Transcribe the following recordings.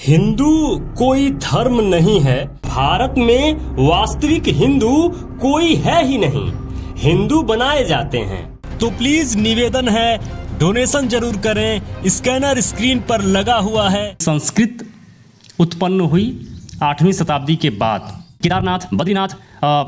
हिंदू कोई धर्म नहीं है। भारत में वास्तविक हिंदू कोई है ही नहीं। हिंदू बनाए जाते हैं। तो प्लीज निवेदन है, डोनेशन जरूर करें। स्कैनर स्क्रीन पर लगा हुआ है। संस्कृत उत्पन्न हुई 8वीं शताब्दी के बाद। केदारनाथ, बद्रीनाथ,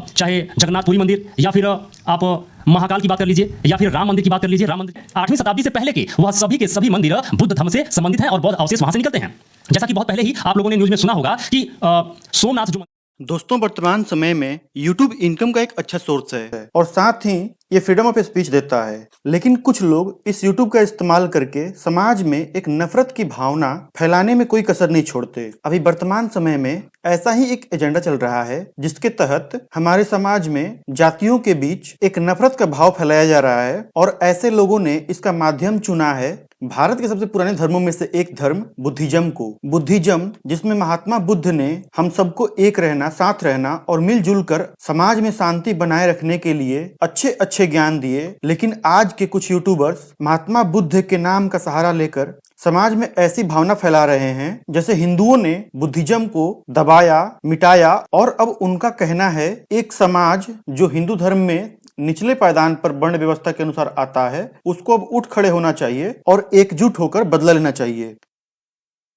चाहे जगन्नाथपुरी मंदिर, या फिर आप महाकाल की बात कर लीजिए, या फिर राम मंदिर की बात कर लीजिए। राम मंदिर 8वीं शताब्दी से पहले के वह सभी के सभी मंदिर बुद्ध धर्म से संबंधित हैं और बौद्ध अवशेष वहां से निकलते हैं। जैसा कि बहुत पहले ही आप लोगों ने न्यूज में सुना होगा कि सोमनाथ जो दोस्तों, वर्तमान समय में YouTube इनकम का एक अच्छा सोर्स है और साथ ही ये फ्रीडम ऑफ स्पीच देता है। लेकिन कुछ लोग इस YouTube का इस्तेमाल करके समाज में एक नफरत की भावना फैलाने में कोई कसर नहीं छोड़ते। अभी वर्तमान समय में ऐसा ही एक एजेंडा चल रहा है जिसके तहत हमारे समाज में जातियों के बीच एक नफरत का भाव फैलाया जा रहा है और ऐसे लोगों ने इसका माध्यम चुना है भारत के सबसे पुराने धर्मों में से एक धर्म बुद्धिज्म को। बुद्धिज्म जिसमें महात्मा बुद्ध ने हम सबको एक रहना, साथ रहना और मिलजुल कर समाज में शांति बनाए रखने के लिए अच्छे अच्छे ज्ञान दिए। लेकिन आज के कुछ यूट्यूबर्स महात्मा बुद्ध के नाम का सहारा लेकर समाज में ऐसी भावना फैला रहे हैं जैसे हिंदुओं ने बुद्धिज्म को दबाया, मिटाया और अब उनका कहना है एक समाज जो हिंदू धर्म में निचले पायदान पर वर्ण व्यवस्था के अनुसार आता है उसको अब उठ खड़े होना चाहिए और एकजुट होकर बदला लेना चाहिए।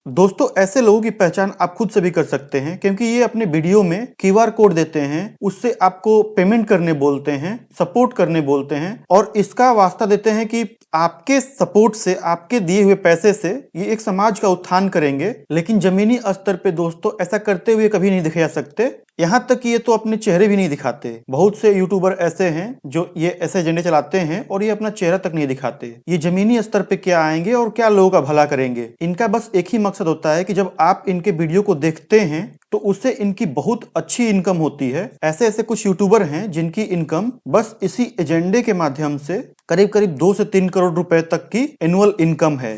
दोस्तों, ऐसे लोगों की पहचान आप खुद से भी कर सकते हैं क्योंकि ये अपने वीडियो में QR कोड देते हैं, उससे आपको पेमेंट करने बोलते हैं, सपोर्ट करने बोलते हैं और इसका वास्ता देते हैं कि आपके सपोर्ट से, आपके दिए हुए पैसे से ये एक समाज का उत्थान करेंगे। लेकिन जमीनी स्तर पे दोस्तों ऐसा करते हुए कभी नहीं देखे जा सकते। यहाँ तक कि ये तो अपने चेहरे भी नहीं दिखाते। बहुत से यूट्यूबर ऐसे हैं जो ये ऐसे एजेंडे चलाते हैं और ये अपना चेहरा तक नहीं दिखाते। ये जमीनी स्तर पे क्या आएंगे और क्या लोगों का भला करेंगे। इनका बस एक ही मकसद होता है कि जब आप इनके वीडियो को देखते हैं तो उससे इनकी बहुत अच्छी इनकम होती है। ऐसे ऐसे कुछ यूट्यूबर हैं जिनकी इनकम बस इसी एजेंडे के माध्यम से करीब करीब 2 से 3 करोड़ रुपए तक की एनुअल इनकम है।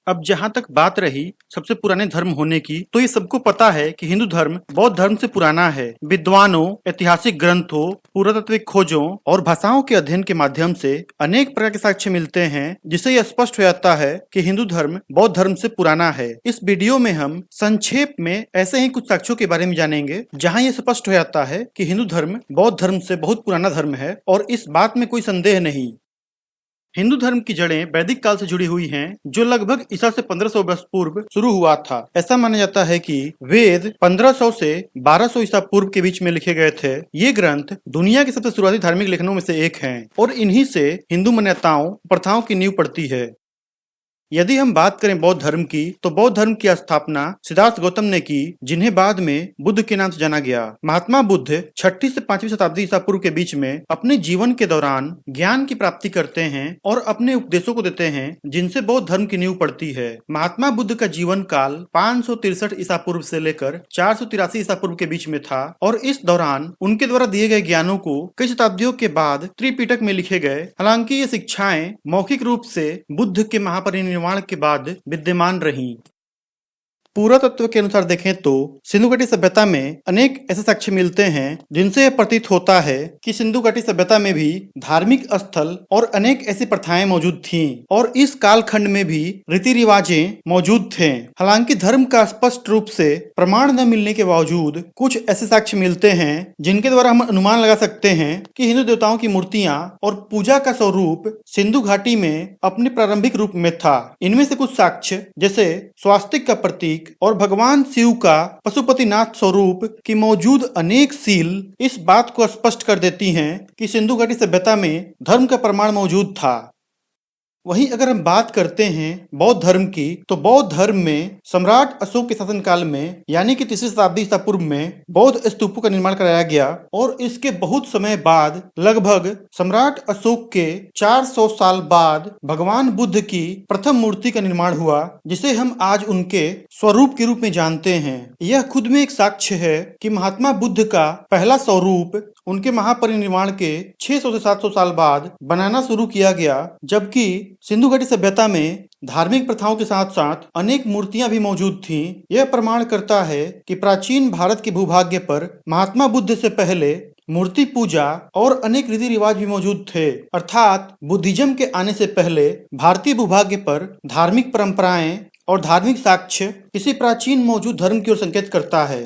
अब जहां तक बात रही सबसे पुराने धर्म होने की, तो ये सबको पता है कि हिंदू धर्म बौद्ध धर्म से पुराना है। विद्वानों, ऐतिहासिक ग्रंथों, पुरातात्विक खोजों और भाषाओं के अध्ययन के माध्यम से अनेक प्रकार के साक्ष्य मिलते हैं जिससे यह स्पष्ट हो जाता है कि हिंदू धर्म बौद्ध धर्म से पुराना है। इस वीडियो में हम संक्षेप में ऐसे ही कुछ साक्ष्यों के बारे में जानेंगे जहाँ ये स्पष्ट हो जाता है कि हिंदू धर्म बौद्ध धर्म से बहुत पुराना धर्म है और इस बात में कोई संदेह नहीं। हिंदू धर्म की जड़ें वैदिक काल से जुड़ी हुई हैं, जो लगभग ईसा से 1500 वर्ष पूर्व शुरू हुआ था। ऐसा माना जाता है कि वेद 1500 से 1200 ईसा पूर्व के बीच में लिखे गए थे। ये ग्रंथ दुनिया के सबसे शुरुआती धार्मिक लेखनों में से एक हैं और इन्हीं से हिंदू मान्यताओं, प्रथाओं की नींव पड़ती है। यदि हम बात करें बौद्ध धर्म की, तो बौद्ध धर्म की स्थापना सिद्धार्थ गौतम ने की, जिन्हें बाद में बुद्ध के नाम से जाना गया। महात्मा बुद्ध 6ठी से 5वीं शताब्दी ईसा पूर्व के बीच में अपने जीवन के दौरान ज्ञान की प्राप्ति करते हैं और अपने उपदेशों को देते हैं जिनसे बौद्ध धर्म की नींव पड़ती है। महात्मा बुद्ध का जीवन काल 563 ईसा पूर्व से लेकर 483 ईसा पूर्व के बीच में था और इस दौरान उनके द्वारा दिए गए ज्ञानों को कई शताब्दियों के बाद त्रिपिटक में लिखे गए। हालांकि ये शिक्षाएं मौखिक रूप से बुद्ध के महापरिनिर्वाण के बाद विद्यमान रहीं। पुरातत्व के अनुसार देखें तो सिंधु घाटी सभ्यता में अनेक ऐसे साक्ष्य मिलते हैं जिनसे यह प्रतीत होता है कि सिंधु घाटी सभ्यता में भी धार्मिक स्थल और अनेक ऐसी प्रथाएं मौजूद थीं और इस कालखंड में भी रीति रिवाजें मौजूद थे। हालांकि धर्म का स्पष्ट रूप से प्रमाण न मिलने के बावजूद कुछ ऐसे साक्ष्य मिलते हैं जिनके द्वारा हम अनुमान लगा सकते हैं कि हिंदू देवताओं की मूर्तियां और पूजा का स्वरूप सिंधु घाटी में अपने प्रारंभिक रूप में था। इनमें से कुछ साक्ष्य जैसे स्वास्तिक का प्रतीक और भगवान शिव का पशुपतिनाथ स्वरूप की मौजूद अनेक सील इस बात को स्पष्ट कर देती हैं कि सिंधु घाटी सभ्यता में धर्म का प्रमाण मौजूद था। वहीं अगर हम बात करते हैं बौद्ध धर्म की, तो बौद्ध धर्म में सम्राट अशोक के शासनकाल में यानी कि 3री शताब्दी ईसा पूर्व में बौद्ध स्तूपों का निर्माण कराया गया और इसके बहुत समय बाद लगभग सम्राट अशोक के 400 साल बाद भगवान बुद्ध की प्रथम मूर्ति का निर्माण हुआ, जिसे हम आज उनके स्वरूप के रूप में जानते हैं। यह खुद में एक साक्ष्य है कि महात्मा बुद्ध का पहला स्वरूप उनके महापरिनिर्वाण के 600 से 700 साल बाद बनाना शुरू किया गया, जबकि सिंधु घाटी सभ्यता में धार्मिक प्रथाओं के साथ साथ अनेक मूर्तियां भी मौजूद थीं। यह प्रमाण करता है कि प्राचीन भारत के भूभाग्य पर महात्मा बुद्ध से पहले मूर्ति पूजा और अनेक रीति रिवाज भी मौजूद थे। अर्थात बुद्धिज्म के आने से पहले भारतीय भूभाग्य पर धार्मिक परंपराएं और धार्मिक साक्ष्य किसी प्राचीन मौजूद धर्म की ओर संकेत करता है।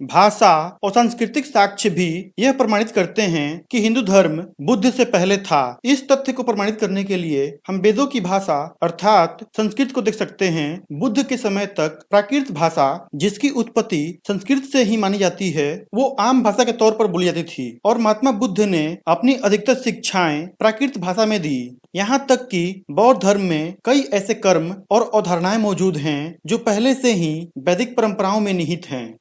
भाषा और सांस्कृतिक साक्ष्य भी यह प्रमाणित करते हैं कि हिंदू धर्म बुद्ध से पहले था। इस तथ्य को प्रमाणित करने के लिए हम वेदों की भाषा अर्थात संस्कृत को देख सकते हैं। बुद्ध के समय तक प्राकृत भाषा, जिसकी उत्पत्ति संस्कृत से ही मानी जाती है, वो आम भाषा के तौर पर बोली जाती थी और महात्मा बुद्ध ने अपनी अधिकतर शिक्षाएं प्राकृत भाषा में दी। यहाँ तक कि बौद्ध धर्म में कई ऐसे कर्म और अवधारणाएं मौजूद हैं जो पहले से ही वैदिक परंपराओं में निहित हैं।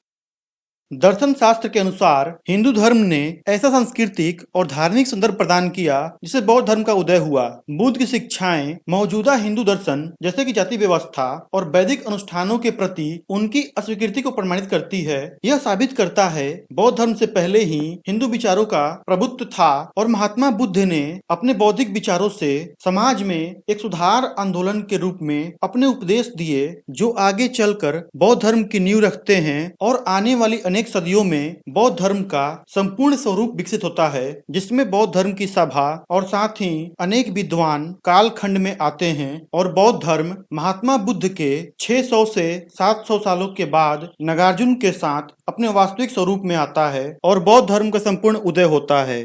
दर्शन शास्त्र के अनुसार हिंदू धर्म ने ऐसा सांस्कृतिक और धार्मिक संदर्भ प्रदान किया जिससे बौद्ध धर्म का उदय हुआ। बुद्ध की शिक्षाएं मौजूदा हिंदू दर्शन जैसे कि जाति व्यवस्था और वैदिक अनुष्ठानों के प्रति उनकी अस्वीकृति को प्रमाणित करती है। यह साबित करता है बौद्ध धर्म से पहले ही हिंदू विचारों का प्रभुत्व था और महात्मा बुद्ध ने अपने बौद्धिक विचारों से समाज में एक सुधार आंदोलन के रूप में अपने उपदेश दिए, जो आगे चलकर बौद्ध धर्म की नींव रखते हैं और आने वाली अनेक सदियों में बौद्ध धर्म का संपूर्ण स्वरूप विकसित होता है, जिसमें बौद्ध धर्म की सभा और साथ ही अनेक विद्वान कालखंड में आते हैं और बौद्ध धर्म महात्मा बुद्ध के 600 से 700 सालों के बाद नागार्जुन के साथ अपने वास्तविक स्वरूप में आता है और बौद्ध धर्म का संपूर्ण उदय होता है।